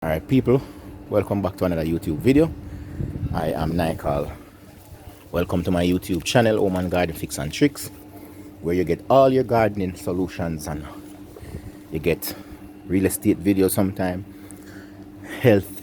Alright people, welcome back to another YouTube video. I am Nikal. Welcome to my YouTube channel, Oman Garden Fix and Tricks, where you get all your gardening solutions and you get real estate videos sometime, health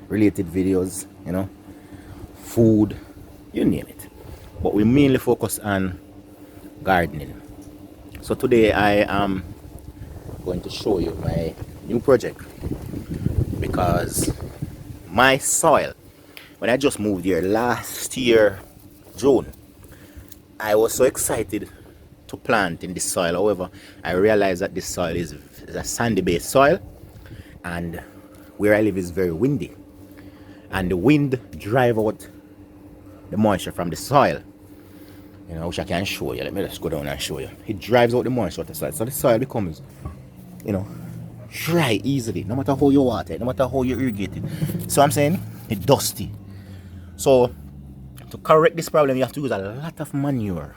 related videos, food, you name it. But we mainly focus on gardening. So today I am going to show you my new project, because my soil, when I just moved here last year June, I was so excited to plant in this soil. However, I realized that this soil is a sandy based soil, and where I live is very windy, and the wind drive out the moisture from the soil, which I can show you. Let me just go down and show you. It drives out the moisture out the soil, so the soil becomes dry easily, no matter how you water it, no matter how you irrigate it. So I'm saying it's dusty. So to correct this problem, you have to use a lot of manure.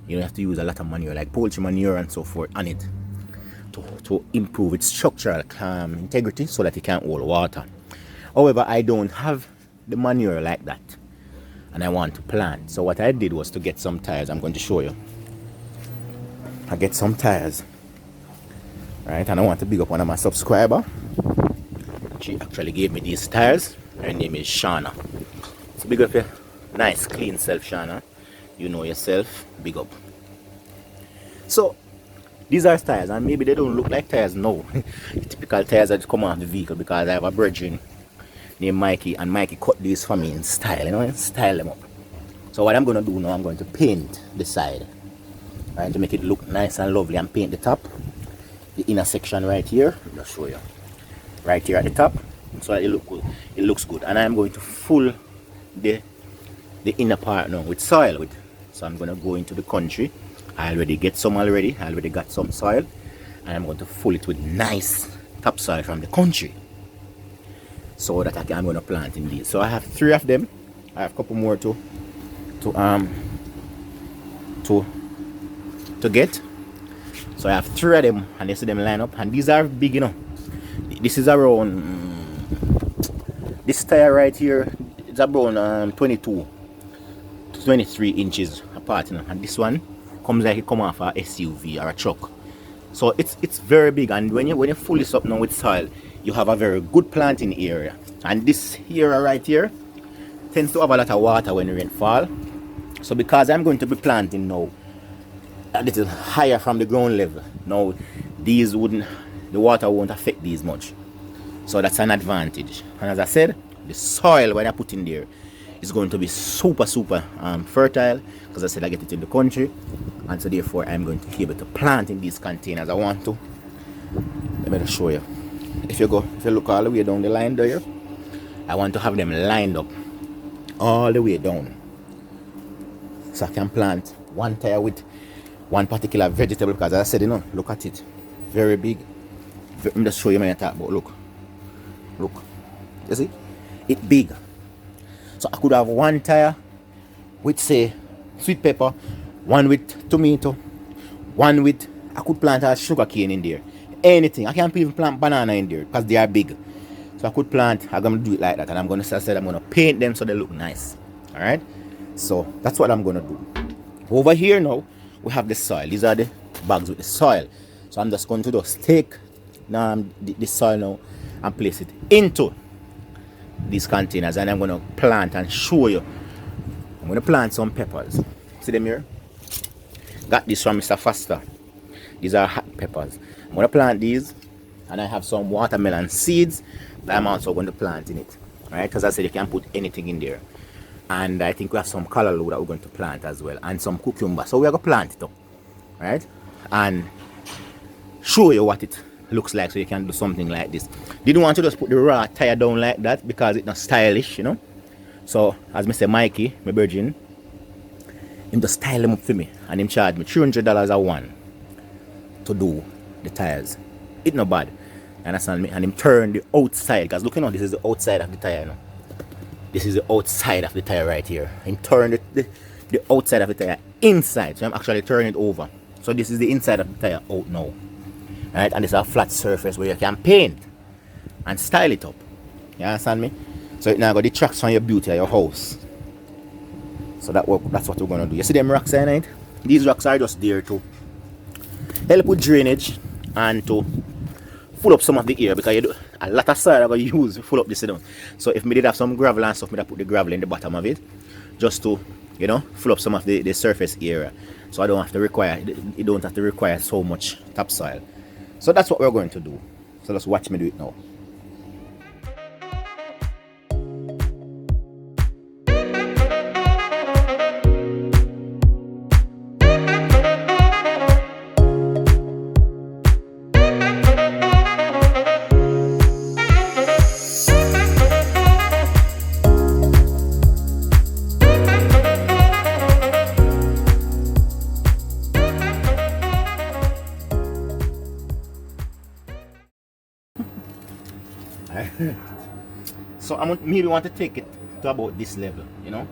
You have to use a lot of manure, like poultry manure and so forth, on it to improve its structural integrity so that it can hold water. However, I don't have the manure like that, and I want to plant. So what I did was to get some tires. I'm going to show you. I get some tires. Right, and I want to big up one of my subscribers. She actually gave me these tires. Her name is Shana. So big up your nice clean self, Shana. You know yourself, big up. So these are tires, and maybe they don't look like tires now. Typical tires that come off the vehicle, because I have a brethren named Mikey, and Mikey cut these for me in style, style them up. So what I'm going to do now, I'm going to paint the side, right, to make it look nice and lovely, and paint the top. The inner section right here, I'll show you. Right here at the top, so it look good. It looks good, and I'm going to fill the inner part now with soil. So I'm going to go into the country. I already get some already. I already got some soil, and I'm going to fill it with nice topsoil from the country, so that I'm going to plant in these. So I have 3 of them. I have a couple more to get. So I have 3 of them, and you see them line up, and these are big, This is around, this tire right here, it's around 22 to 23 inches apart, and this one comes like it come off a SUV or a truck. So it's very big, and when you fill this up now with soil, you have a very good planting area. And this area right here tends to have a lot of water when the rain fall. So because I'm going to be planting now a little higher from the ground level, now the water won't affect these much, so that's an advantage. And as I said, the soil when I put in there is going to be super fertile, because I said I get it in the country, and so therefore I'm going to be able to plant in these containers I want to. Let me just show you. If you look all the way down the line there, I want to have them lined up all the way down, so I can plant one tire with one particular vegetable, because as I said, look at it, very big. Let me just show you my talk about. Look, you see, it's big. So I could have one tire with, say, sweet pepper, one with tomato, one with, I could plant a sugar cane in there, anything. I can't even plant banana in there because they are big. So I could plant, I'm going to do it like that, and I'm going to paint them so they look nice. All right, so that's what I'm going to do. Over here now, we have the soil. These are the bags with the soil. So I'm just going to just take the soil now and place it into these containers, and I'm going to plant and show you. I'm going to plant some peppers. See them here? Got this from Mr. Foster. These are hot peppers. I'm going to plant these, and I have some watermelon seeds that I'm also going to plant in it. Right? Because I said you can put anything in there. And I think we have some callaloo that we're going to plant as well, and some cucumber. So we're going to plant it up, right? And show you what it looks like, so you can do something like this. Didn't want to just put the raw tire down like that, because it's not stylish, So as Mr. Mikey, my virgin, him just style them up for me, and him charge me $300 a one to do the tires. It's not bad, understand me? And him turn the outside, because look, this is the outside of the tire, This is the outside of the tire right here. And turn the outside of the tire inside. So I'm actually turning it over. So this is the inside of the tire out now. Right? And this is a flat surface where you can paint. and style it up. You understand me? So it now got detracts from your beauty of your house. So that's what we're gonna do. You see them rocks in it? These rocks are just there to help with drainage and to full up some of the air, because you do a lot of soil I'm gonna use to full up this down. So if me did have some gravel and stuff, me put the gravel in the bottom of it just to, you know, full up some of the surface area. So I don't have to require, you don't have to require so much topsoil. So that's what we're going to do. So let's watch me do it now. So I maybe want to take it to about this level, you know.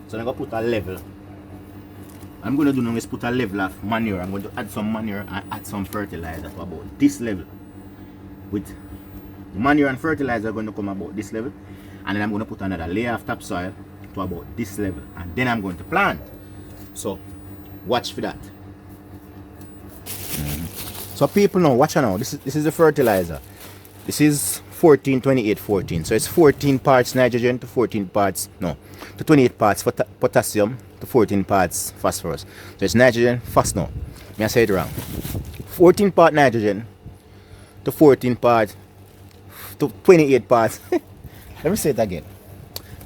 So I'm gonna put a level. I'm gonna do now is put a level of manure. I'm going to add some manure and add some fertilizer to about this level. With the manure and fertilizer going to come about this level, and then I'm going to put another layer of topsoil to about this level, and then I'm going to plant. So watch for that. So people know, watch now. This is the fertilizer. This is 14, 28, 14. So it's 14 parts nitrogen to 14 parts, no, to 28 parts potassium to 14 parts phosphorus. So it's nitrogen, no, may I say it wrong. 14 part nitrogen to 14 parts to 28 parts. Let me say it again.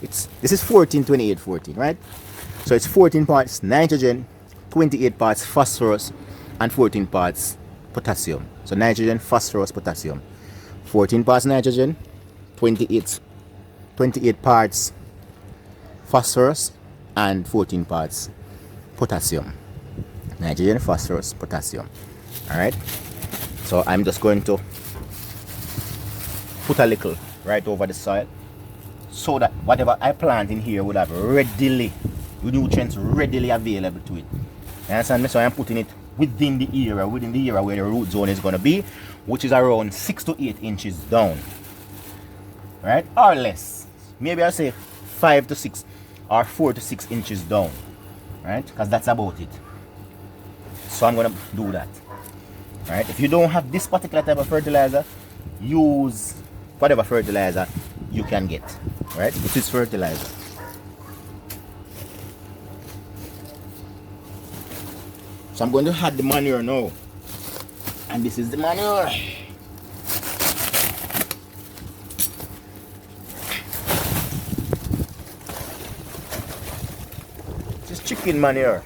This is 14, 28, 14, right? So it's 14 parts nitrogen, 28 parts phosphorus, and 14 parts potassium. So nitrogen, phosphorus, potassium. 14 parts nitrogen, 28 parts phosphorus, and 14 parts potassium. Nitrogen, phosphorus, potassium. Alright? So I'm just going to put a little right over the soil so that whatever I plant in here would have nutrients readily available to it. You understand me? So I'm putting it within the area where the root zone is going to be, which is around 6 to 8 inches down, right, or less. Maybe I'll say 5 to 6 or 4 to 6 inches down, right, because that's about it. So I'm going to do that, right? If you don't have this particular type of fertilizer, use whatever fertilizer you can get, right? This is fertilizer. So I'm going to add the manure now. And this is the manure. This is chicken manure.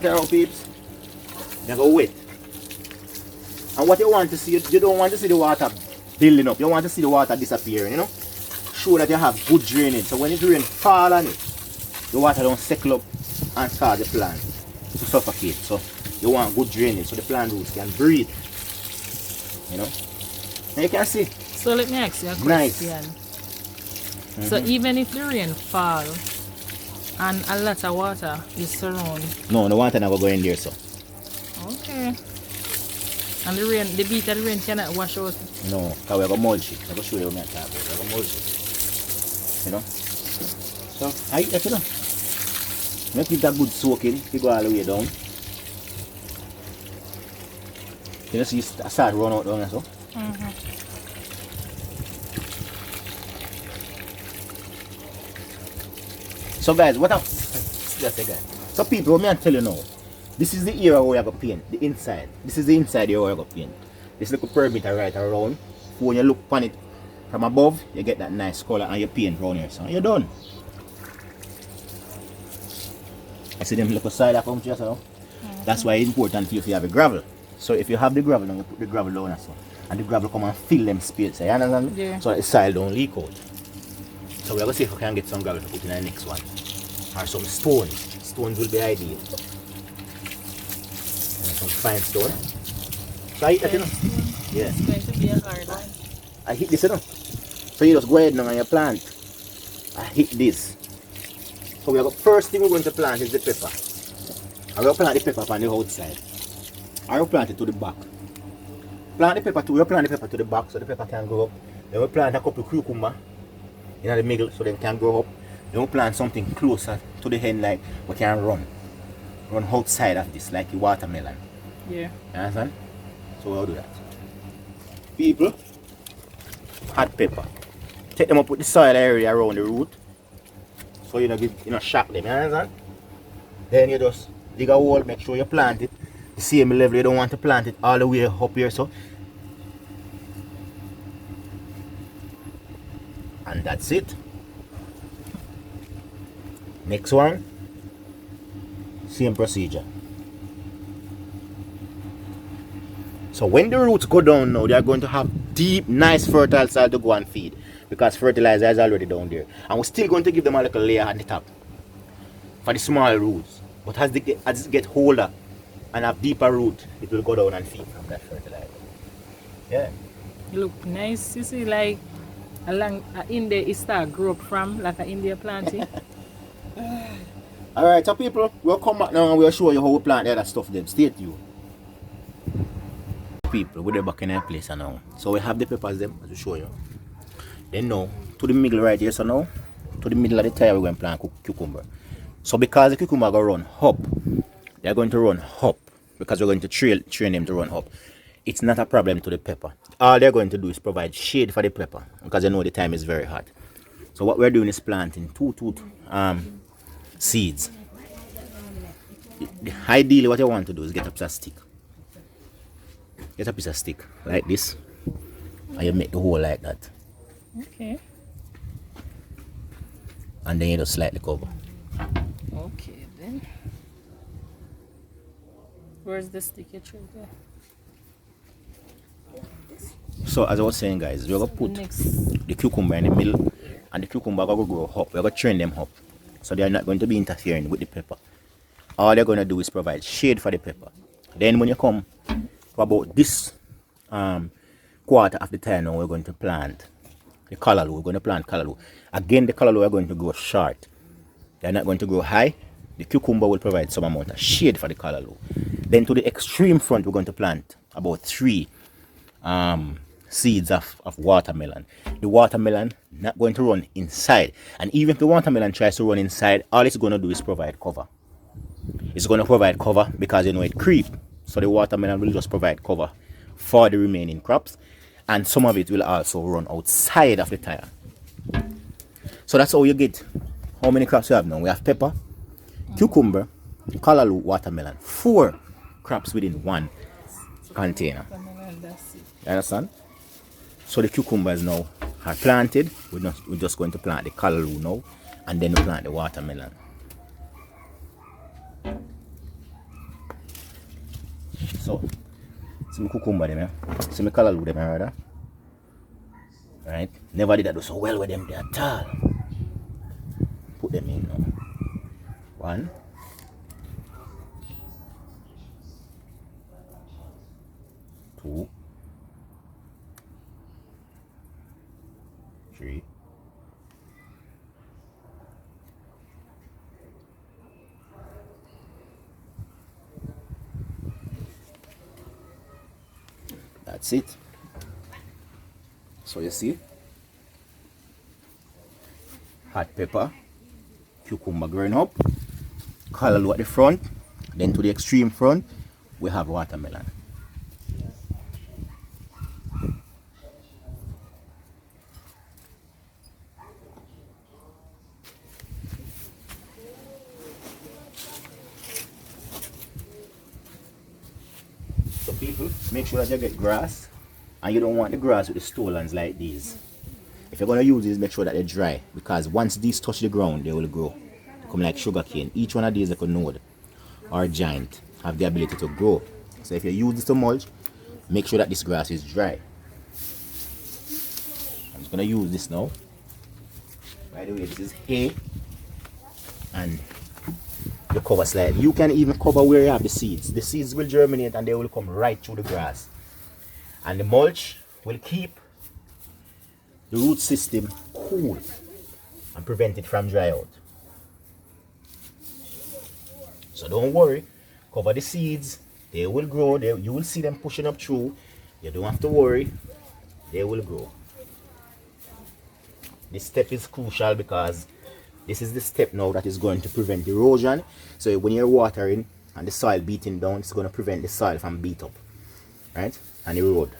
Carol peeps, you go wet. And what you want to see, you don't want to see the water building up. You want to see the water disappearing, you know. Show that you have good drainage. So when it rain fall on it, the water don't settle up and cause the plant to suffocate. So you want good drainage so the plant roots can breathe. You know. And you can see. So let me ask you a question. Nice. So even if the rain fall and a lot of water is surround. No, the water never go in there, so. Okay. And the rain, the beat of the rain cannot wash out. No, because we have a mulch it. I'm going to show you what I'm talking about. We have a mulch it. You know? So, I eat that, you know. Make it a good soaking to go all the way down. You see, I start run out down there, so. So guys, what up? Just a guy. So people, what me I tell you now, this is the area where you got paint, the inside. This is the inside area where you got paint. This little perimeter right around. When you look upon it from above, you get that nice color and you paint around here. So you're done. I see them little side that come to yourself. That's why it's important for you if you have a gravel. So if you have the gravel, then you put the gravel down and so. And the gravel come and fill them space. You understand? Yeah. So that the soil don't leak out. So we're going to see if we can get some gravel to put in the next one. Or some stones. Stones will be ideal. And some fine stone. So I hit that, you know? Yeah. It's going to be a hard one. I hit this, you know? So you just go ahead now and you plant. I hit this. So we have first thing we're going to plant is the pepper. And we'll plant the pepper on the outside. And we'll plant it to the back. Plant the pepper to, we'll plant the pepper to the back so the pepper can grow up. Then we'll plant a couple of cucumber in the middle so they can grow up. Then we'll plant something closer to the end like we can run outside of this like a watermelon. Yeah. You understand? So we'll do that. People, hot pepper. Take them up with the soil area around the root. So you don't shock them, you understand? Then you just dig a hole, make sure you plant it the same level. You don't want to plant it all the way up here, so. And that's it. Next one, same procedure. So when the roots go down now, they are going to have deep, nice fertile soil to go and feed. Because fertilizer is already down there. And we're still going to give them a little layer at the top. For the small roots. But as it get older and have deeper root, it will go down and feed from that fertilizer. Yeah. It look nice. You see like along in there it start grow up from like an India planting. Alright, so people, we'll come back now and we'll show you how we plant the other stuff then. Stay tuned. People, we're back in our place now. So we have the peppers them as we show you. Then now, to the middle right here, so now, to the middle of the tire we're going to plant cucumber. So because the cucumber are going to run up, they're going to run up because we're going to train them to run up. It's not a problem to the pepper. All they're going to do is provide shade for the pepper because they know the time is very hot. So what we're doing is planting two seeds. Ideally what you want to do is get a piece of stick. Get a piece of stick like this and you make the hole like that. Okay. And then you just slightly cover. Okay then. Where's the sticky tree there? So as I was saying guys, we're going to put the cucumber in the middle and the cucumber are going to grow up. We're going to train them up. So they're not going to be interfering with the pepper. All they're going to do is provide shade for the pepper. Then when you come to about this quarter of the time now, we're going to plant the callaloo. We're going to plant callaloo. Again, the callaloo are going to grow short. They're not going to grow high. The cucumber will provide some amount of shade for the callaloo. Then to the extreme front, we're going to plant about 3 seeds of watermelon. The watermelon not going to run inside. And even if the watermelon tries to run inside, all it's going to do is provide cover. It's going to provide cover because you know it creep. So the watermelon will just provide cover for the remaining crops. And some of it will also run outside of the tire. So that's how you get how many crops you have now. We have pepper, cucumber, callaloo, watermelon. 4 crops within one container. You understand? So the cucumbers now are planted. We're just going to plant the callaloo now. And then we plant the watermelon. So, see my cucumber them, see my callaloo them, rather. Right? Never did I do so well with them at all. Put them in now. 1, 2, 3, 4. That's it. So you see, hot pepper, cucumber growing up, callaloo at the front. Then to the extreme front, we have watermelon. So people, make sure that you get grass, and you don't want the grass with the stolons like these. If you're going to use these, make sure that they're dry, because once these touch the ground, they will grow. They come like sugar cane. Each one of these, like a node or a giant, have the ability to grow. So if you use this to mulch, make sure that this grass is dry. I'm just going to use this now. By the way, this is hay, and you cover slightly. You can even cover where you have the seeds. The seeds will germinate and they will come right through the grass. And the mulch will keep the root system cool and prevent it from dry out. So don't worry, cover the seeds, they will grow, you will see them pushing up through. You don't have to worry, they will grow. This step is crucial because this is the step now that is going to prevent erosion. So when you're watering and the soil beating down, it's going to prevent the soil from beat up, right, and erode.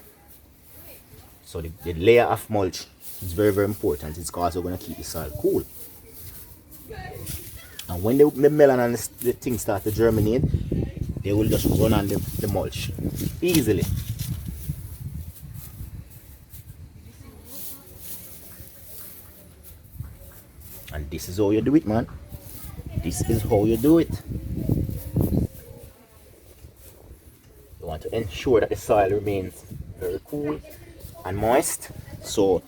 So the layer of mulch is very, very important. It's also going to keep the soil cool. And when the melon and the things start to germinate, they will just run on the mulch easily. And this is how you do it, man. This is how you do it. You want to ensure that the soil remains very cool and moist. So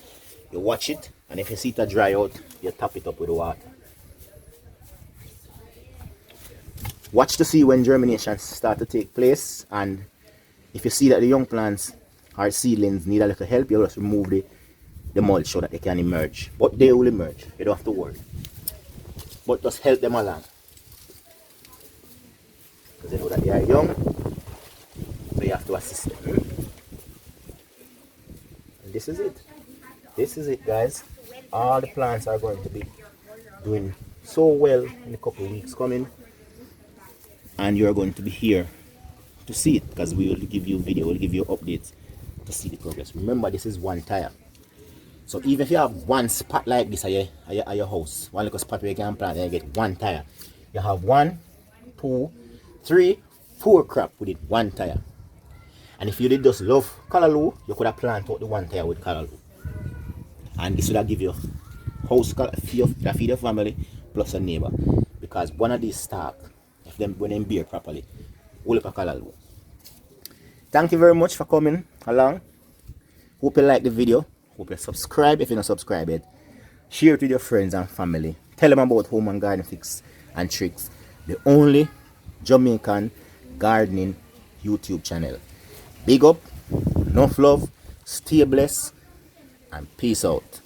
you watch it, and if you see it dry out, you top it up with water. Watch to see when germination start to take place, and if you see that the young plants or seedlings need a little help, you just remove the mulch so that they can emerge. But they will emerge, you don't have to worry. But just help them along, because you know that they are young, so you have to assist them. And this is it. This is it, guys. All the plants are going to be doing so well in a couple of weeks coming, and you're going to be here to see it, because we will give you video, we'll give you updates to see the progress. Remember, this is one tire. So even if you have one spot like this at your house, one little spot where you can plant and you get one tire, you have 1, 2, 3, 4 crop with it, one tire. And if you did just love callaloo, you could have planted out the one tire with callaloo. And this would have give you house feed your family plus a neighbor. Because one of these stalk, when they bear properly, will look at callaloo. Thank you very much for coming along. Hope you like the video. Hope you subscribe if you're not subscribed yet. Share it with your friends and family. Tell them about Home and Garden Fix and Tricks, the only Jamaican gardening YouTube channel. Big up, enough love, stay blessed, and peace out.